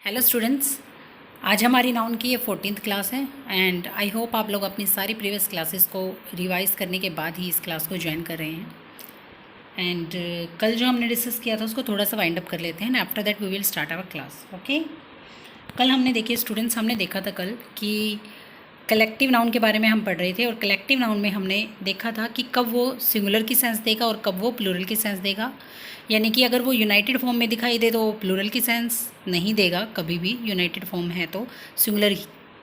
Hello students, आज हमारी noun की ये 14th क्लास है एंड आई होप आप लोग अपनी सारी प्रीवियस क्लासेस को रिवाइज करने के बाद ही इस क्लास को ज्वाइन कर रहे हैं। एंड कल जो हमने डिस्कस किया था उसको थोड़ा सा वाइंड अप कर लेते हैं and after that we will start our class. Okay, कल हमने देखिए स्टूडेंट्स, हमने देखा था कल कि कलेक्टिव नाउन के बारे में हम पढ़ रहे थे और कलेक्टिव नाउन में हमने देखा था कि कब वो सिंगुलर की सेंस देगा और कब वो प्लूरल की सेंस देगा। यानी कि अगर वो यूनाइटेड फॉर्म में दिखाई दे तो वो प्लूरल की सेंस नहीं देगा, कभी भी यूनाइटेड फॉर्म है तो सिंगुलर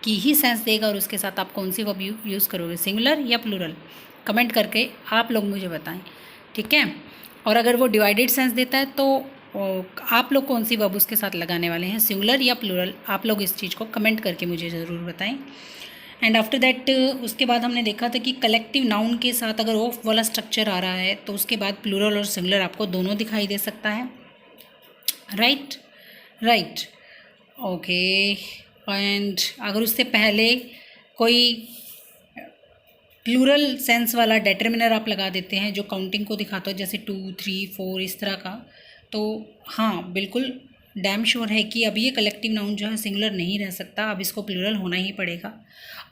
की ही सेंस देगा। और उसके साथ आप कौन सी वर्ब यूज़ करोगे, सिंगुलर या प्लूरल, कमेंट करके आप लोग मुझे बताएं, ठीक है। और अगर वो डिवाइडेड सेंस देता है तो आप लोग कौन सी वर्ब उसके साथ लगाने वाले हैं, सिंगुलर या प्लूरल, आप लोग इस चीज़ को कमेंट करके मुझे ज़रूर बताएं। एंड आफ्टर दैट उसके बाद हमने देखा था कि कलेक्टिव नाउन के साथ अगर ऑफ वाला स्ट्रक्चर आ रहा है तो उसके बाद प्लूरल और सिंगुलर आपको दोनों दिखाई दे सकता है। Right right okay. एंड अगर उससे पहले कोई प्लूरल सेंस वाला डेटर्मिनर आप लगा देते हैं जो काउंटिंग को दिखाता हो, जैसे 2, 3, 4 इस तरह का, तो हाँ बिल्कुल डैम श्योर है कि अब ये कलेक्टिव नाउन जो है सिंगुलर नहीं रह सकता, अब इसको प्लूरल होना ही पड़ेगा।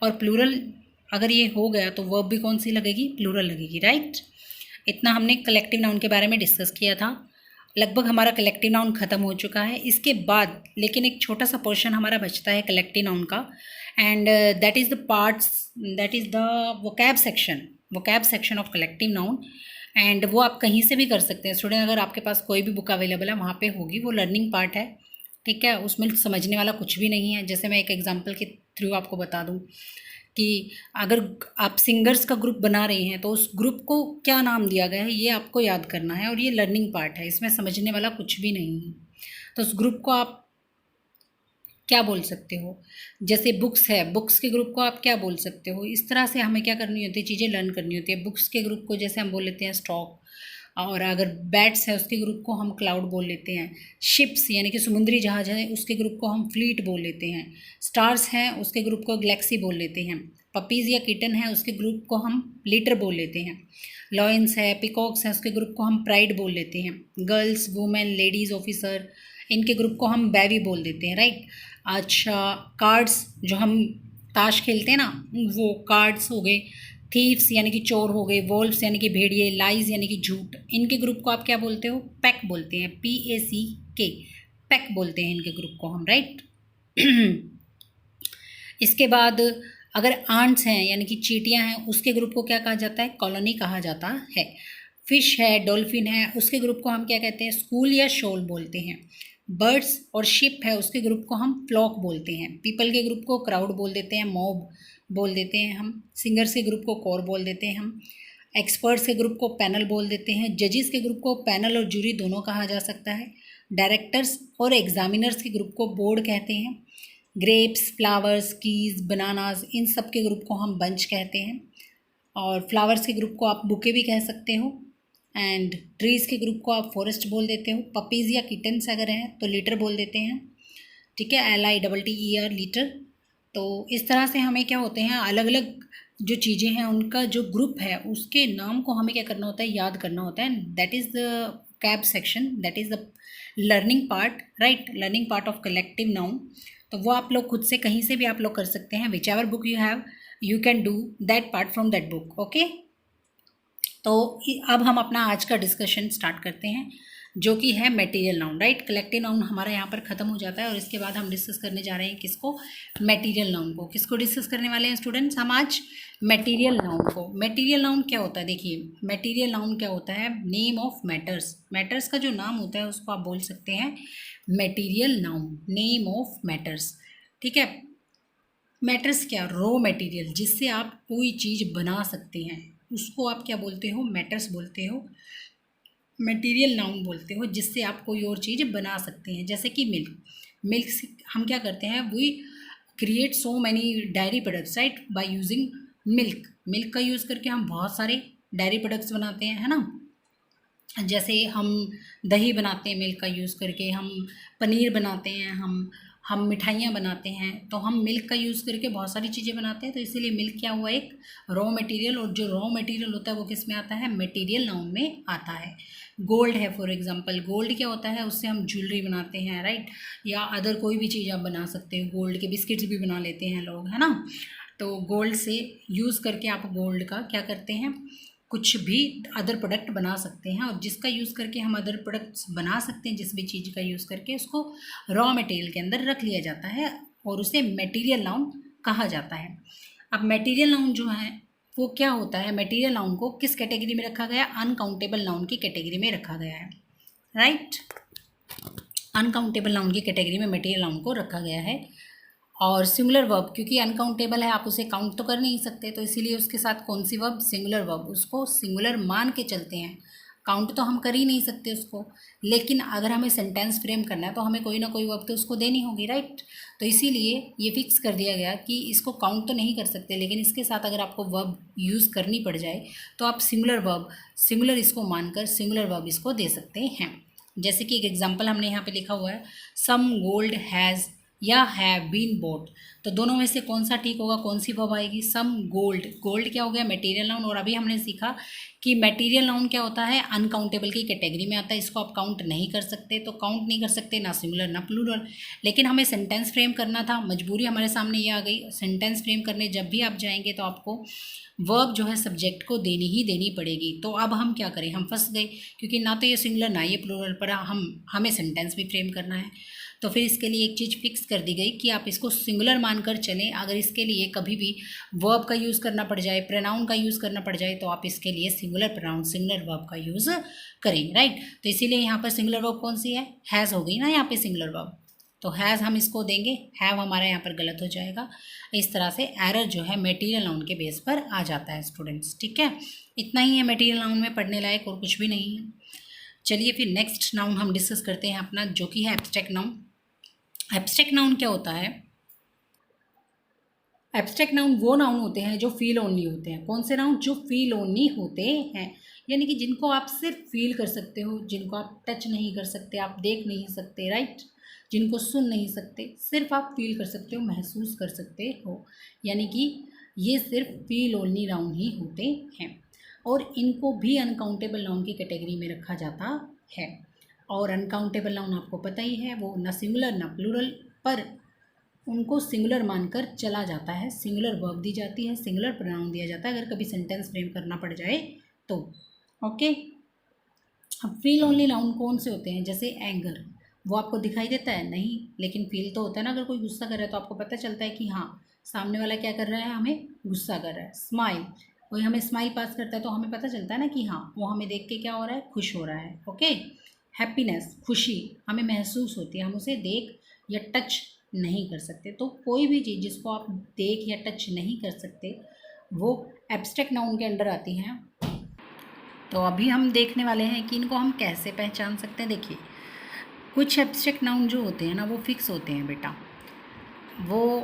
और प्लूरल अगर ये हो गया तो वर्ब भी कौन सी लगेगी, प्लूरल लगेगी। राइट, इतना हमने कलेक्टिव नाउन के बारे में डिस्कस किया था। लगभग हमारा कलेक्टिव नाउन ख़त्म हो चुका है। इसके बाद लेकिन एक छोटा सा पोर्शन हमारा बचता है कलेक्टिव नाउन का, and that is the parts, that is the vocab section of collective noun. And वो आप कहीं से भी कर सकते हैं स्टूडेंट, अगर आपके पास कोई भी बुक अवेलेबल है वहाँ पे होगी, वो लर्निंग पार्ट है, ठीक है। उसमें समझने वाला कुछ भी नहीं है। जैसे मैं एक एग्जांपल के थ्रू आपको बता दूँ कि अगर आप सिंगर्स का ग्रुप बना रहे हैं तो उस ग्रुप को क्या नाम दिया गया है ये आपको याद करना है, और ये लर्निंग पार्ट है, इसमें समझने वाला कुछ भी नहीं है। तो उस ग्रुप को आप क्या बोल सकते हो, जैसे बुक्स है, बुक्स के ग्रुप को आप क्या बोल सकते हो। इस तरह से हमें क्या करनी होती है, चीज़ें लर्न करनी होती है। बुक्स के ग्रुप को जैसे हम बोल लेते हैं स्टॉक, और अगर बैट्स है उसके ग्रुप को हम क्लाउड बोल लेते हैं। शिप्स यानी कि समुद्री जहाज है उसके ग्रुप को हम फ्लीट बोल लेते हैं। स्टार्स हैं उसके ग्रुप को गैलेक्सी बोल लेते हैं। पपीज़ या किटन है उसके ग्रुप को हम लीटर बोल लेते हैं। लॉयंस है, पिकॉक्स हैं उसके ग्रुप को हम प्राइड बोल लेते हैं। गर्ल्स, वुमेन, लेडीज़, ऑफिसर, इनके ग्रुप को हम बैवी बोल देते हैं। राइट, अच्छा, कार्ड्स जो हम ताश खेलते हैं ना, वो कार्ड्स हो गए। थीव्स यानी कि चोर हो गए। वोल्व्स यानी कि भेड़िए। लाइज यानी कि झूठ, इनके ग्रुप को आप क्या बोलते हो, पैक बोलते हैं, PACK, पैक बोलते हैं इनके ग्रुप को हम। राइट इसके बाद अगर आंट्स हैं यानी कि चींटियां हैं उसके ग्रुप को क्या कहा जाता है, कॉलोनी कहा जाता है। फिश है, डॉल्फिन है, उसके ग्रुप को हम क्या कहते हैं, स्कूल या शोल बोलते हैं। बर्ड्स और शिप है उसके ग्रुप को हम फ्लॉक बोलते हैं। पीपल के ग्रुप को क्राउड बोल देते हैं, मॉब बोल देते हैं हम। सिंगर्स के ग्रुप को कोर बोल देते हैं हम। एक्सपर्ट्स के ग्रुप को पैनल बोल देते हैं। जजेस के ग्रुप को पैनल और जूरी दोनों कहा जा सकता है। डायरेक्टर्स और एग्जामिनर्स के ग्रुप को बोर्ड कहते हैं। ग्रेप्स, फ्लावर्स, कीज, बनानाज, इन सब के ग्रुप को हम बंच कहते हैं। और फ्लावर्स के ग्रुप को आप बुके भी कह सकते हो। एंड ट्रीज़ के ग्रुप को आप फॉरेस्ट बोल देते हो। पपीज़ या किटन्स अगर हैं तो लीटर बोल देते हैं, ठीक है, LITTER, लीटर। तो इस तरह से हमें क्या होते हैं, अलग अलग जो चीज़ें हैं उनका जो ग्रुप है उसके नाम को हमें क्या करना होता है, याद करना होता है। That is the cab section, that is the learning part. Right, learning part of collective noun. तो वो आप लोग खुद से कहीं से भी आप लोग कर सकते हैं। Which ever book you have you can do that part from that book. Okay, तो अब हम अपना आज का डिस्कशन स्टार्ट करते हैं जो कि है material noun. Right, collective noun हमारा यहाँ पर ख़त्म हो जाता है और इसके बाद हम डिस्कस करने जा रहे हैं किसको, मटेरियल नाउन को। किसको डिस्कस करने वाले हैं स्टूडेंट्स हम आज, मटेरियल नाउन को। मटेरियल नाउन क्या होता है, देखिए मटेरियल नाउन क्या होता है, नेम ऑफ मैटर्स। मैटर्स का जो नाम होता है उसको आप बोल सकते हैं material noun, name of matters, ठीक है। मैटर्स क्या, रॉ मटेरियल जिससे आप कोई चीज़ बना सकते हैं उसको आप क्या बोलते हो, मैटर्स बोलते हो। मटेरियल नाउन बोलते हो जिससे आप कोई और चीज़ बना सकते हैं, जैसे कि मिल्क। मिल्क से हम क्या करते हैं, we create so many dairy products, right, by using milk. Milk का यूज़ करके हम बहुत सारे डायरी प्रोडक्ट्स बनाते हैं, है ना। जैसे हम दही बनाते हैं मिल्क का यूज़ करके, हम पनीर बनाते हैं, हम हम मिठाइयाँ बनाते हैं तो हम मिल्क का यूज़ करके बहुत सारी चीज़ें बनाते हैं, तो इसीलिए मिल्क क्या हुआ, एक रॉ मटेरियल, और जो रॉ मटेरियल होता है वो किस में आता है, मटेरियल नाउन में आता है। गोल्ड है फॉर एग्जांपल, गोल्ड क्या होता है, उससे हम ज्वेलरी बनाते हैं, राइट, या अदर कोई भी चीज़ आप बना सकते हो, गोल्ड के बिस्किट्स भी बना लेते हैं लोग, है ना। तो गोल्ड से यूज़ करके आप गोल्ड का क्या करते हैं, कुछ भी अदर प्रोडक्ट बना सकते हैं, और जिसका यूज़ करके हम अदर प्रोडक्ट्स बना सकते हैं, जिस भी चीज़ का यूज़ करके उसको रॉ मटेरियल के अंदर रख लिया जाता है और उसे मटेरियल नाउन कहा जाता है। अब मटेरियल नाउन जो है वो क्या होता है, मटेरियल नाउन को किस कैटेगरी में रखा गया, अनकाउंटेबल नाउन की कैटेगरी में रखा गया है, राइट। अनकाउंटेबल नाउन की कैटेगरी में मटेरियल नाउन को रखा गया है। और सिंगुलर वर्ब, क्योंकि अनकाउंटेबल है, आप उसे काउंट तो कर नहीं सकते, तो इसीलिए उसके साथ कौन सी वर्ब, सिंगुलर वर्ब, उसको सिंगुलर मान के चलते हैं, काउंट तो हम कर ही नहीं सकते उसको, लेकिन अगर हमें सेंटेंस फ्रेम करना है तो हमें कोई ना कोई वर्ब तो उसको देनी होगी, राइट। तो इसीलिए ये फिक्स कर दिया गया कि इसको काउंट तो नहीं कर सकते, लेकिन इसके साथ अगर आपको वर्ब यूज़ करनी पड़ जाए तो आप सिंगुलर वर्ब, सिंगुलर इसको मानकर सिंगुलर वर्ब इसको दे सकते हैं। जैसे कि एक एग्जाम्पल हमने यहाँ पे लिखा हुआ है, सम गोल्ड हैज़ या हैव बीन बोट, तो दोनों में से कौन सा ठीक होगा, कौन सी वर्ब आएगी, सम गोल्ड, गोल्ड क्या हो गया, मटेरियल नाउन, और अभी हमने सीखा कि मटेरियल नाउन क्या होता है, अनकाउंटेबल की कैटेगरी में आता है, इसको आप काउंट नहीं कर सकते, तो काउंट नहीं कर सकते ना सिंगुलर ना प्लूरल, लेकिन हमें सेंटेंस फ्रेम करना था, मजबूरी हमारे सामने ये आ गई, सेंटेंस फ्रेम करने जब भी आप जाएंगे तो आपको वर्ब जो है सब्जेक्ट को देनी ही देनी पड़ेगी। तो अब हम क्या करें, हम फंस गए, क्योंकि ना तो ये सिंगुलर ना ये प्लूरल, पर हमें सेंटेंस भी फ्रेम करना है, तो फिर इसके लिए एक चीज़ फिक्स कर दी गई कि आप इसको सिंगुलर मानकर चलें। अगर इसके लिए कभी भी वर्ब का यूज़ करना पड़ जाए, प्रोनाउन का यूज़ करना पड़ जाए, तो आप इसके लिए सिंगुलर प्रोनाउन, सिंगुलर वर्ब का यूज़ करें, राइट। तो इसीलिए यहाँ पर सिंगुलर वर्ब कौन सी है, हैज़ हो गई ना यहाँ पे सिंगुलर वर्ब, तो हैज़ हम इसको देंगे, हैव हमारा यहाँ पर गलत हो जाएगा। इस तरह से एरर जो है मटेरियल नाउन के बेस पर आ जाता है स्टूडेंट्स, ठीक है। इतना ही है मटेरियल नाउन में, पढ़ने लायक और कुछ भी नहीं है। चलिए फिर नेक्स्ट नाउन हम डिस्कस करते हैं अपना, जो कि है एब्स्ट्रैक्ट नाउन। एब्स्ट्रैक्ट नाउन क्या होता है, एब्स्ट्रैक्ट नाउन वो नाउन होते हैं जो फील ओनली होते हैं। कौन से नाउन, जो फील ओनली होते हैं, यानी कि जिनको आप सिर्फ फील कर सकते हो, जिनको आप टच नहीं कर सकते, आप देख नहीं सकते, राइट, जिनको सुन नहीं सकते, सिर्फ आप फील कर सकते हो, महसूस कर सकते हो, यानी कि ये सिर्फ फील ओनली नाउन ही होते हैं, और इनको भी अनकाउंटेबल नाउन की कैटेगरी में रखा जाता है। और अनकाउंटेबल नाउन आपको पता ही है, वो ना सिंगुलर ना प्लूरल, पर उनको सिंगुलर मानकर चला जाता है, सिंगुलर वर्ब दी जाती है, सिंगुलर प्रोनाउन दिया जाता है अगर कभी सेंटेंस फ्रेम करना पड़ जाए तो, ओके। अब फील ओनली नाउन कौन से होते हैं, जैसे एंगर, वो आपको दिखाई देता है नहीं, लेकिन फील तो होता है ना, अगर कोई गुस्सा कर रहा है तो आपको पता चलता है कि हाँ सामने वाला क्या कर रहा है, हमें गुस्सा कर रहा है। स्माइल, कोई हमें स्माइल पास करता है तो हमें पता चलता है ना कि हाँ वो हमें देख के क्या हो रहा है, खुश हो रहा है, ओके। हैप्पीनेस, खुशी हमें महसूस होती है, हम उसे देख या टच नहीं कर सकते। तो कोई भी चीज़ जिसको आप देख या टच नहीं कर सकते वो एब्स्ट्रैक्ट नाउन के अंडर आती हैं। तो अभी हम देखने वाले हैं कि इनको हम कैसे पहचान सकते हैं। देखिए, कुछ एब्स्ट्रैक्ट नाउन जो होते हैं ना वो फिक्स होते हैं बेटा, वो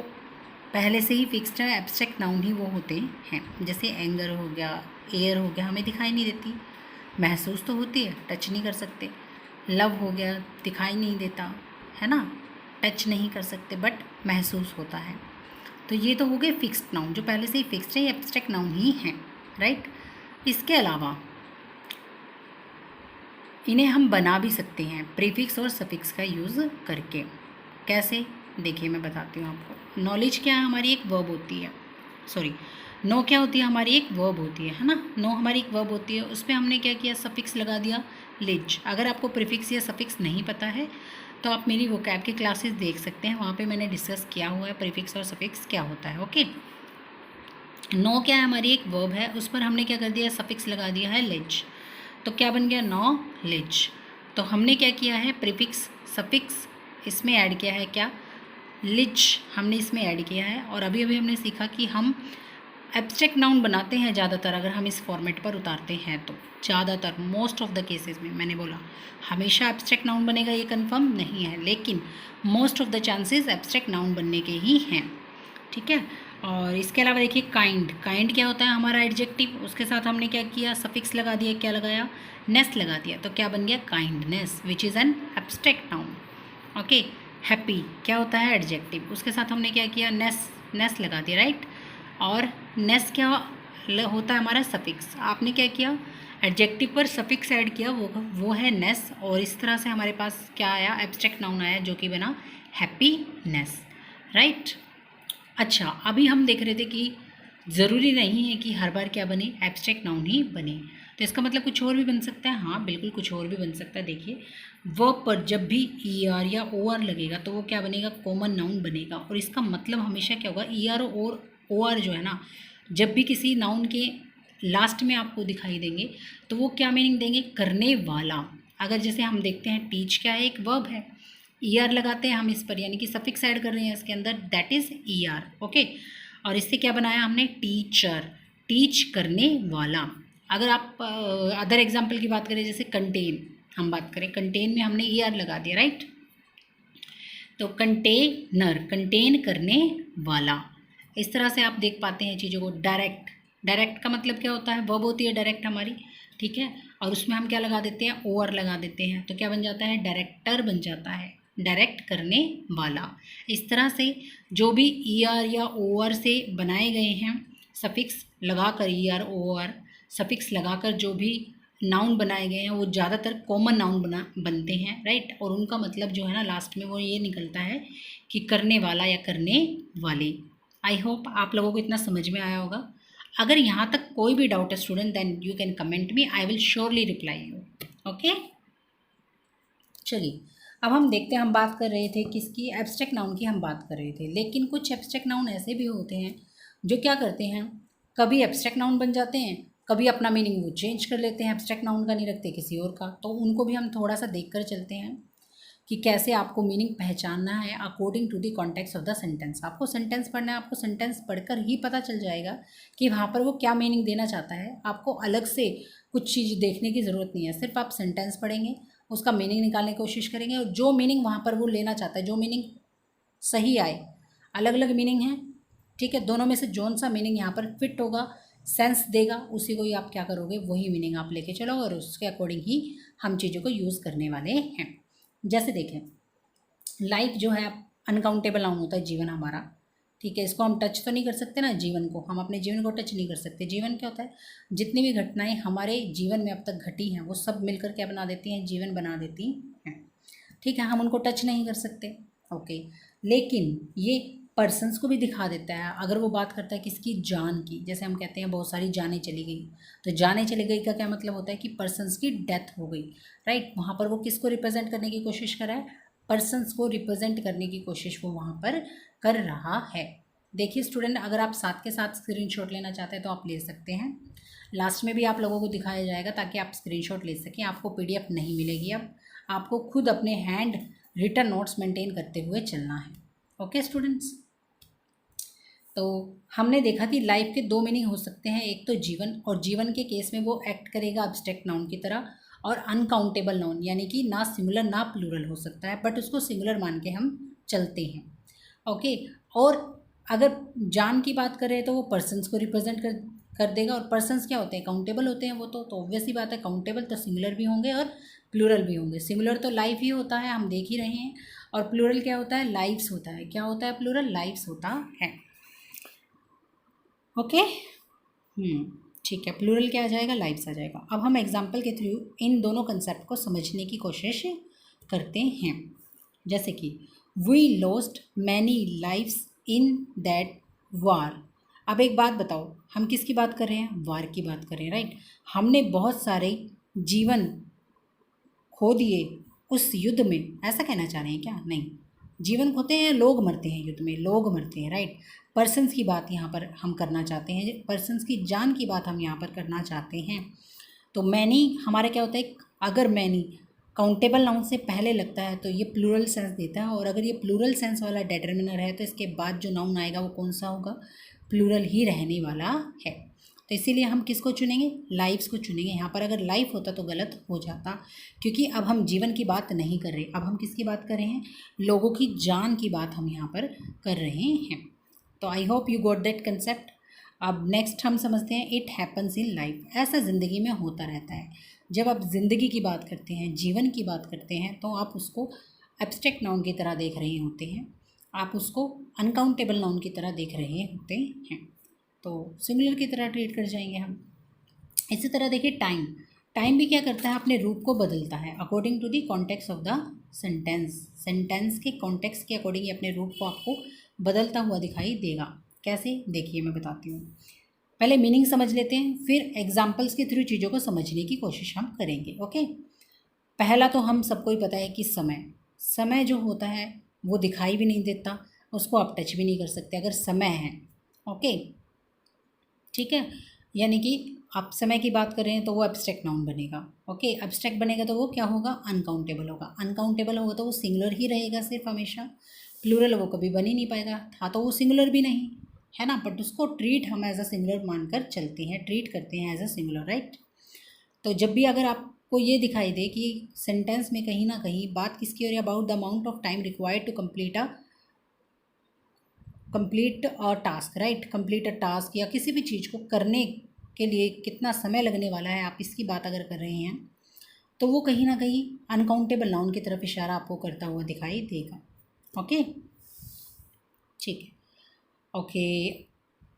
पहले से ही फिक्स्ड है, एब्स्ट्रैक्ट नाउन ही वो होते हैं। जैसे एंगर हो गया, एयर हो गया, हमें दिखाई नहीं देती, महसूस तो होती है, टच नहीं कर सकते। लव हो गया, दिखाई नहीं देता है ना, टच नहीं कर सकते, बट महसूस होता है। तो ये तो हो गए फिक्स्ड नाउन जो पहले से ही फिक्स्ड है, ये एब्स्ट्रैक्ट नाउन ही हैं, राइट। इसके अलावा इन्हें हम बना भी सकते हैं प्रीफिक्स और सफिक्स का यूज़ करके। कैसे, देखिए मैं बताती हूँ आपको। नॉलेज क्या है, हमारी एक वर्ब होती है, सॉरी नो क्या होती है, हमारी एक वर्ब होती है ना, नो हमारी एक वर्ब होती है, उस पर हमने क्या किया, सफिक्स लगा दिया लिज। अगर आपको प्रीफिक्स या सफिक्स नहीं पता है तो आप मेरी वोकैब की क्लासेस देख सकते हैं, वहाँ पे मैंने डिस्कस किया हुआ है प्रीफिक्स और सफिक्स क्या होता है, ओके। नो क्या है, हमारी एक वर्ब है, उस पर हमने क्या कर दिया, सफिक्स लगा दिया है लिज, तो क्या बन गया, नॉलेज। तो हमने क्या किया है, प्रीफिक्स सफिक्स इसमें ऐड किया है, क्या, लिज हमने इसमें ऐड किया है। और अभी अभी हमने सीखा कि हम एब्स्ट्रैक्ट नाउन बनाते हैं ज़्यादातर, अगर हम इस फॉर्मेट पर उतारते हैं तो, ज़्यादातर मोस्ट ऑफ द केसेस में। मैंने बोला हमेशा एब्स्ट्रैक्ट नाउन बनेगा ये कंफर्म नहीं है, लेकिन most of the chances abstract noun बनने के ही हैं, ठीक है। और इसके अलावा देखिए काइंड, काइंड क्या होता है, हमारा एडजेक्टिव, उसके साथ हमने क्या किया, सफिक्स लगा दिया, क्या लगाया, नेस लगा दिया, तो क्या बन गया, kindness, which is an abstract noun, okay. Happy क्या होता है, एडजेक्टिव, उसके साथ हमने क्या किया, नेस, नेस लगा दिया, राइट। और नेस क्या होता है हमारा, सफिक्स। आपने क्या किया, एडजेक्टिव पर सफिक्स ऐड किया, वो है नेस, और इस तरह से हमारे पास क्या आया, एब्स्ट्रैक्ट नाउन आया जो कि बना हैप्पीनेस, राइट। अच्छा, अभी हम देख रहे थे कि ज़रूरी नहीं है कि हर बार क्या बने, एब्स्ट्रैक्ट नाउन ही बने, तो इसका मतलब कुछ और भी बन सकता है। हाँ बिल्कुल, कुछ और भी बन सकता है। देखिए, वर्ब पर जब भी ई आर या ओ आर लगेगा तो वो क्या बनेगा, कॉमन नाउन बनेगा, और इसका मतलब हमेशा क्या होगा, ई आर और ओ आर जो है ना, जब भी किसी नाउन के लास्ट में आपको दिखाई देंगे तो वो क्या मीनिंग देंगे, करने वाला। अगर जैसे हम देखते हैं, टीच क्या है, एक वर्ब है, ई आर लगाते हैं हम इस पर, यानी कि सफिक्स ऐड कर रहे हैं इसके अंदर, that is E R, okay. और इससे क्या बनाया हमने, टीचर, टीच करने वाला। अगर आप अदर एग्जाम्पल की बात करें, जैसे कंटेन, हम बात करें, कंटेन में हमने ई आर लगा दिया, राइट। तो कंटेनर, कंटेन करने वाला। इस तरह से आप देख पाते हैं चीज़ों को। डायरेक्ट, डायरेक्ट का मतलब क्या होता है, वर्ब होती है डायरेक्ट हमारी, ठीक है, और उसमें हम क्या लगा देते हैं, ओवर लगा देते हैं, तो क्या बन जाता है, डायरेक्टर बन जाता है, डायरेक्ट करने वाला। इस तरह से जो भी ई आर या ओ आर से बनाए गए हैं, सफिक्स लगाकर, E R O R suffix लगाकर जो भी नाउन बनाए गए हैं वो ज़्यादातर कॉमन नाउन बनते हैं, राइट। और उनका मतलब जो है ना, लास्ट में वो ये निकलता है कि करने वाला या करने वाले। आई होप आप लोगों को इतना समझ में आया होगा। अगर यहाँ तक कोई भी डाउट है student, then you can comment me, I will surely reply you, okay. चलिए, अब हम देखते हैं, हम बात कर रहे थे किसकी, एब्स्ट्रैक्ट नाउन की हम बात कर रहे थे, लेकिन कुछ एब्स्ट्रैक्ट नाउन ऐसे भी होते हैं जो क्या करते हैं, कभी एब्स्ट्रैक्ट नाउन बन जाते हैं, कभी अपना मीनिंग वो चेंज कर लेते हैं, एब्स्ट्रैक्ट नाउन का नहीं रखते, किसी और का। तो उनको भी हम थोड़ा सा देख कर चलते हैं कि कैसे आपको मीनिंग पहचानना है according to the context of the sentence. आपको सेंटेंस पढ़ना है, आपको सेंटेंस पढ़कर ही पता चल जाएगा कि वहाँ पर वो क्या मीनिंग देना चाहता है। आपको अलग से कुछ चीज़ देखने की ज़रूरत नहीं है, सिर्फ आप सेंटेंस पढ़ेंगे, उसका मीनिंग निकालने की कोशिश करेंगे, और जो मीनिंग वहाँ पर वो लेना चाहता है, जो मीनिंग सही आए, अलग अलग मीनिंग है, ठीक है, दोनों में से जौन सा मीनिंग यहाँ पर फिट होगा, सेंस देगा, उसी को ही आप क्या करोगे, वही मीनिंग आप लेके चलोगे, और उसके अकॉर्डिंग ही हम चीज़ों को यूज़ करने वाले हैं। जैसे देखें, लाइफ जो है अनकाउंटेबल नाउन होता है, जीवन हमारा, ठीक है, इसको हम टच तो नहीं कर सकते ना, जीवन को हम अपने जीवन को टच नहीं कर सकते। जीवन क्या होता है, जितनी भी घटनाएं हमारे जीवन में अब तक घटी हैं वो सब मिलकर क्या बना देती हैं, जीवन बना देती हैं, ठीक है, हम उनको टच नहीं कर सकते, ओके। लेकिन ये पर्सन्स को भी दिखा देता है। अगर वो बात करता है किसकी, जान की, जैसे हम कहते हैं बहुत सारी जानें चली गई, तो जानें चली गई का क्या मतलब होता है कि पर्सन्स की डेथ हो गई, राइट। वहाँ पर वो किसको रिप्रेजेंट करने की कोशिश कर रहा है, पर्सन्स को रिप्रेजेंट करने की कोशिश वो वहाँ पर कर रहा है। देखिए स्टूडेंट, अगर आप साथ के साथ स्क्रीनशॉट लेना चाहते हैं तो आप ले सकते हैं, लास्ट में भी आप लोगों को दिखाया जाएगा ताकि आप स्क्रीनशॉट ले सकें। आपको पीडीएफ नहीं मिलेगी, अब आपको खुद अपने हैंड रिटन नोट्स मेंटेन करते हुए चलना है, ओके स्टूडेंट्स। तो हमने देखा कि लाइफ के दो मीनिंग हो सकते हैं, एक तो जीवन, और जीवन के केस में वो एक्ट करेगा एब्स्ट्रैक्ट नाउन की तरह, और अनकाउंटेबल नाउन यानी कि ना सिंगुलर ना प्लूरल हो सकता है, बट उसको सिंगुलर मान के हम चलते हैं, ओके। और अगर जान की बात करें तो वो पर्सन्स को रिप्रेजेंट कर देगा, और पर्सन्स क्या होते हैं, काउंटेबल होते हैं वो, तो ऑब्वियस ही बात है, काउंटेबल तो सिंगुलर भी होंगे और प्लूरल भी होंगे। सिंगुलर तो लाइफ ही होता है, हम देख ही रहे हैं, और प्लूरल क्या होता है, लाइव्स होता है। क्या होता है प्लूरल, लाइव्स होता है, ओके। ठीक है, प्लूरल क्या आ जाएगा, लाइव्स आ जाएगा। अब हम एग्जाम्पल के थ्रू इन दोनों कंसेप्ट को समझने की कोशिश करते हैं। जैसे कि we lost many lives in that war. अब एक बात बताओ, हम किसकी बात कर रहे हैं, वार की बात कर रहे हैं, राइट। हमने बहुत सारे जीवन खो दिए उस युद्ध में, ऐसा कहना चाह रहे हैं क्या, नहीं, जीवन खोते हैं, लोग मरते हैं युद्ध में, लोग मरते हैं, राइट। पर्सन्स की बात यहाँ पर हम करना चाहते हैं, पर्सन्स की जान की बात हम यहाँ पर करना चाहते हैं। तो मैनी हमारा क्या होता है, अगर मैनी काउंटेबल नाउन से पहले लगता है तो ये प्लूरल सेंस देता है, और अगर ये प्लूरल सेंस वाला डिटरमिनर है तो इसके बाद जो नाउन आएगा वो कौन सा होगा, प्लूरल ही रहने वाला है। तो इसीलिए हम किसको चुनेंगे, लाइफ्स को चुनेंगे। यहाँ पर अगर लाइफ होता तो गलत हो जाता, क्योंकि अब हम जीवन की बात नहीं कर रहे, अब हम किसकी बात कर रहे हैं, लोगों की जान की बात हम यहाँ पर कर रहे हैं। तो I hope you got that concept. अब नेक्स्ट हम समझते हैं, इट हैपन्स इन लाइफ। ऐसा ज़िंदगी में होता रहता है। जब आप ज़िंदगी की बात करते हैं, जीवन की बात करते हैं, तो आप उसको एब्स्ट्रैक्ट नाउन की तरह देख रहे होते हैं, आप उसको अनकाउंटेबल नाउन की तरह देख रहे होते हैं, तो सिंगुलर की तरह ट्रीट कर जाएंगे हम। इसी तरह देखिए टाइम, टाइम भी क्या करता है, अपने रूप को बदलता है according to the context of the sentence. Sentence के कॉन्टेक्स्ट के अकॉर्डिंग अपने रूप को आपको बदलता हुआ दिखाई देगा। कैसे, देखिए मैं बताती हूँ। पहले मीनिंग समझ लेते हैं, फिर एग्जाम्पल्स के थ्रू चीज़ों को समझने की कोशिश हम करेंगे। ओके, पहला तो हम सबको ही पता है कि समय, समय जो होता है वो दिखाई भी नहीं देता, उसको आप टच भी नहीं कर सकते अगर समय है। ओके, ठीक है, यानी कि आप समय की बात कर रहे हैं तो वो एब्स्ट्रैक्ट नाउन बनेगा। ओके, एब्स्ट्रैक्ट बनेगा तो वो क्या होगा, अनकाउंटेबल होगा। अनकाउंटेबल होगा तो वो सिंगुलर ही रहेगा सिर्फ हमेशा, प्लूरल वो कभी बन ही नहीं पाएगा, था तो वो सिंगुलर भी नहीं है ना, बट उसको ट्रीट हम एज अ सिंगुलर मानकर चलते हैं, ट्रीट करते हैं एज अ सिंगुलर, राइट। तो जब भी अगर आपको ये दिखाई दे कि सेंटेंस में कहीं ना कहीं बात किसकी हो रही है, about the amount of time required to complete a task, right, complete a task, या किसी भी चीज़ को करने के लिए कितना समय लगने वाला है, आप इसकी बात अगर कर रहे हैं तो वो कहीं ना कहीं अनकाउंटेबल नाउन की तरफ इशारा आपको करता हुआ दिखाई देगा। ओके, ठीक है। ओके,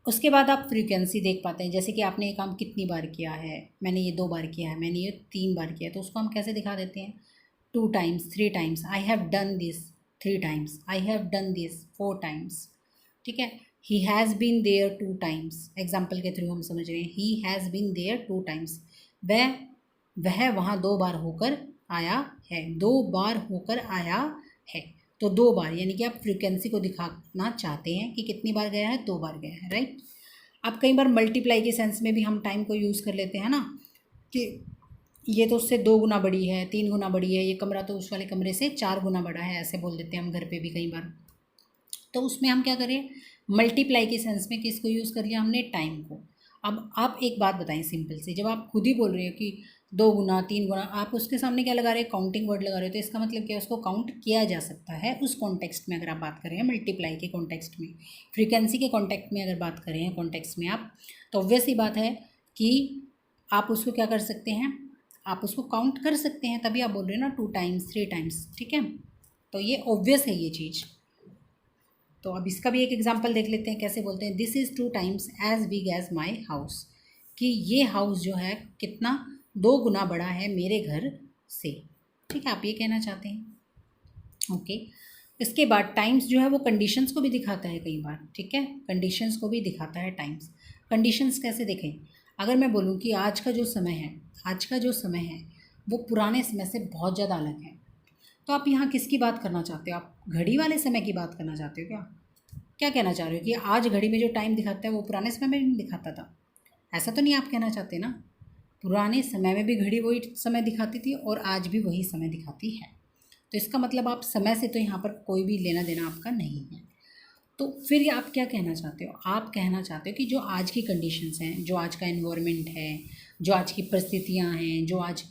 उसके बाद आप फ्रीक्वेंसी देख पाते हैं, जैसे कि आपने ये काम कितनी बार किया है, मैंने ये 2 बार किया है, मैंने ये 3 बार किया है, तो उसको हम कैसे दिखा देते हैं, 2 times, 3 times, I have done this 3 times, I have done this 4 times, ठीक है। He has been there 2 times, example के थ्रू हम समझ रहे हैं, he has been there 2 times, वह वहाँ 2 बार होकर आया है, 2 बार होकर आया है, तो 2 बार, यानी कि आप फ्रीक्वेंसी को दिखाना चाहते हैं कि कितनी बार गया है, 2 बार गया है, राइट। अब कई बार मल्टीप्लाई के सेंस में भी हम टाइम को यूज़ कर लेते हैं ना, कि ये तो उससे 2 गुना बड़ी है, 3 गुना बड़ी है, ये कमरा तो उस वाले कमरे से 4 गुना बड़ा है, ऐसे बोल देते हैं हम घर पे भी कई बार। तो उसमें हम क्या करें, मल्टीप्लाई के सेंस में किसको यूज़ कर लिया हमने, टाइम को। अब आप एक बात बताएं सिंपल सी, जब आप खुद ही बोल रहे हो कि 2 गुना 3 गुना, आप उसके सामने क्या लगा रहे हैं, काउंटिंग वर्ड लगा रहे हो, तो इसका मतलब क्या है, उसको काउंट किया जा सकता है उस कॉन्टेक्स्ट में। अगर आप बात करें मल्टीप्लाई के कॉन्टेक्स्ट में, फ्रीक्वेंसी के कॉन्टेक्ट में अगर बात करें कॉन्टेक्स्ट में आप, तो ऑब्वियस ही बात है कि आप उसको क्या कर सकते हैं, आप उसको काउंट कर सकते हैं, तभी आप बोल रहे हो ना 2 टाइम्स 3 टाइम्स, ठीक है। तो ये ऑब्वियस है ये चीज़। तो अब इसका भी एक एग्जांपल देख लेते हैं, कैसे बोलते हैं, this is 2 times as big as my house, कि ये हाउस जो है कितना 2 गुना बड़ा है मेरे घर से, ठीक है, आप ये कहना चाहते हैं। ओके, इसके बाद टाइम्स जो है वो कंडीशंस को भी दिखाता है कई बार, ठीक है, कंडीशंस को भी दिखाता है टाइम्स। कंडीशंस कैसे देखें, अगर मैं बोलूँ कि आज का जो समय है, आज का जो समय है वो पुराने समय से बहुत ज़्यादा अलग है, तो आप यहाँ किसकी बात करना चाहते हो, आप घड़ी वाले समय की बात करना चाहते हो क्या, क्या कहना चाह रहे हो कि आज घड़ी में जो टाइम दिखाता है वो पुराने समय में नहीं दिखाता था, ऐसा तो नहीं आप कहना चाहते ना। पुराने समय में भी घड़ी वही समय दिखाती थी और आज भी वही समय दिखाती है, तो इसका मतलब आप समय से तो यहाँ पर कोई भी लेना देना आपका नहीं है। तो फिर आप क्या कहना चाहते हो, आप कहना चाहते हो कि जो आज की कंडीशंस हैं, जो आज का एनवायरनमेंट है, जो आज की परिस्थितियाँ हैं, जो आज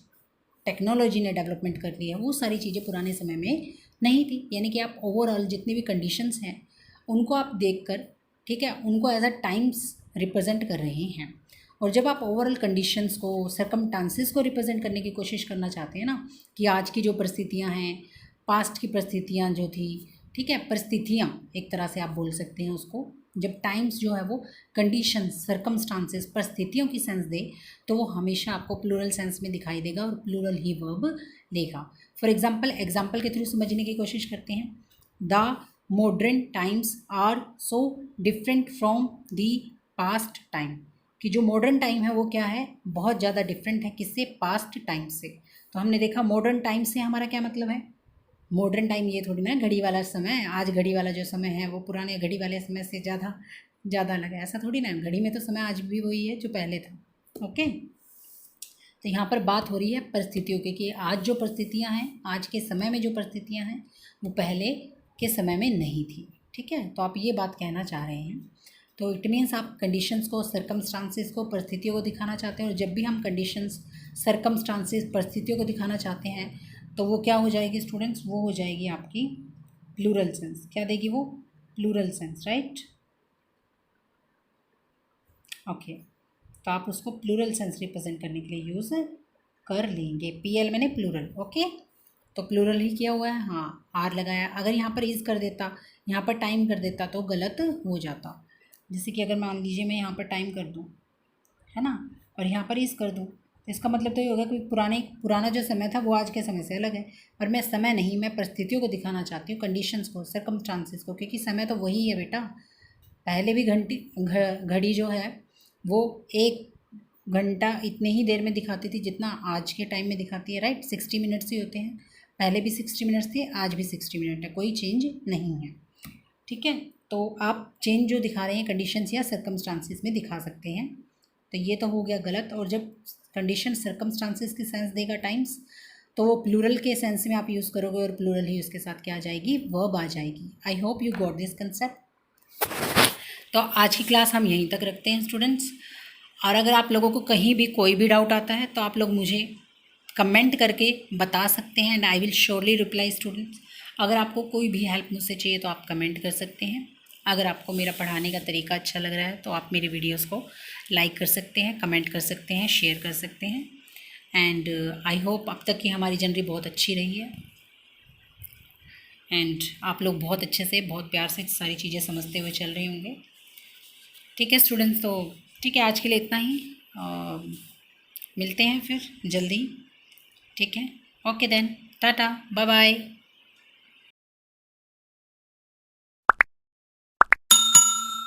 टेक्नोलॉजी ने डेवलपमेंट कर ली है, वो सारी चीज़ें पुराने समय में नहीं थी, यानी कि आप ओवरऑल जितनी भी कंडीशंस हैं उनको आप देखकर, ठीक है, उनको एज अ टाइम्स रिप्रेजेंट कर रहे हैं। और जब आप ओवरऑल कंडीशंस को, सरकमस्टांसेस को रिप्रेजेंट करने की कोशिश करना चाहते हैं ना, कि आज की जो परिस्थितियाँ हैं, पास्ट की परिस्थितियाँ जो थी, ठीक है, परिस्थितियाँ एक तरह से आप बोल सकते हैं उसको, जब टाइम्स जो है वो कंडीशन, सरकमस्टांसेस, परिस्थितियों की सेंस दे, तो वो हमेशा आपको प्लूरल सेंस में दिखाई देगा और प्लूरल ही वर्ब लेगा। फॉर एग्जाम्पल, एग्जाम्पल के थ्रू समझने की कोशिश करते हैं, the modern times are so different from the past time, कि जो मॉडर्न टाइम है वो क्या है, बहुत ज़्यादा डिफरेंट है किससे, पास्ट टाइम से। तो हमने देखा मॉडर्न टाइम से हमारा क्या मतलब है, मॉडर्न टाइम ये थोड़ी ना घड़ी वाला समय, आज घड़ी वाला जो समय है वो पुराने घड़ी वाले समय से ज़्यादा ज़्यादा अलग है, ऐसा थोड़ी ना है, घड़ी में तो समय आज भी वही है जो पहले था। ओके, तो यहाँ पर बात हो रही है परिस्थितियों की, कि आज जो परिस्थितियाँ हैं, आज के समय में जो परिस्थितियाँ हैं वो पहले के समय में नहीं थी, ठीक है, तो आप ये बात कहना चाह रहे हैं। तो इट मीन्स आप कंडीशंस को, सरकमस्टांसेस को, परिस्थितियों को दिखाना चाहते हैं, और जब भी हम कंडीशंस, सरकमस्टांसेस, परिस्थितियों को दिखाना चाहते हैं तो वो क्या हो जाएगी स्टूडेंट्स, वो हो जाएगी आपकी प्लूरल सेंस। क्या देगी वो, प्लूरल सेंस, राइट। ओके, तो आप उसको प्लूरल सेंस रिप्रेजेंट करने के लिए यूज़ कर लेंगे, PL मैंने प्लूरल। ओके, तो प्लूरल ही किया हुआ है, हाँ आर लगाया। अगर यहाँ पर इज़ कर देता, यहाँ पर टाइम कर देता तो गलत हो जाता। जैसे कि अगर मान लीजिए मैं यहाँ पर टाइम कर दूँ, है ना, और यहाँ पर इज़ कर दूँ, तो इसका मतलब तो ये होगा कि पुराना जो समय था वो आज के समय से अलग है। और मैं समय नहीं, मैं परिस्थितियों को दिखाना चाहती हूँ, कंडीशंस को, सर्कमस्टांसेस को, क्योंकि समय तो वही है बेटा। पहले भी घड़ी जो है वो 1 घंटा इतने ही देर में दिखाती थी जितना आज के टाइम में दिखाती है, राइट। 60 मिनट्स ही होते हैं, पहले भी 60 मिनट्स थे, आज भी 60 मिनट है, कोई चेंज नहीं है, ठीक है। तो आप चेंज जो दिखा रहे हैं कंडीशंस या सर्कमस्टांसेस में दिखा सकते हैं। तो ये तो हो गया गलत। और जब कंडीशन सर्कमस्टांसेस की सेंस देगा टाइम्स, तो वो प्लूरल के सेंस में आप यूज़ करोगे और प्लूरल ही उसके साथ क्या आ जाएगी, वर्ब आ जाएगी। I hope you got this concept. तो आज की क्लास हम यहीं तक रखते हैं स्टूडेंट्स। और अगर आप लोगों को कहीं भी कोई भी डाउट आता है तो आप लोग मुझे कमेंट करके बता सकते हैं, and I will surely reply students. अगर आपको कोई भी हेल्प मुझसे चाहिए तो आप कमेंट कर सकते हैं। अगर आपको मेरा पढ़ाने का तरीका अच्छा लग रहा है तो आप मेरे वीडियोस को लाइक कर सकते हैं, कमेंट कर सकते हैं, शेयर कर सकते हैं। एंड आई होप अब तक की हमारी जर्नी बहुत अच्छी रही है, एंड आप लोग बहुत अच्छे से, बहुत प्यार से सारी चीज़ें समझते हुए चल रहे होंगे। ठीक है स्टूडेंट्स, तो ठीक है, आज के लिए इतना ही। मिलते हैं फिर जल्दी, ठीक है। Okay then, tata, bye bye.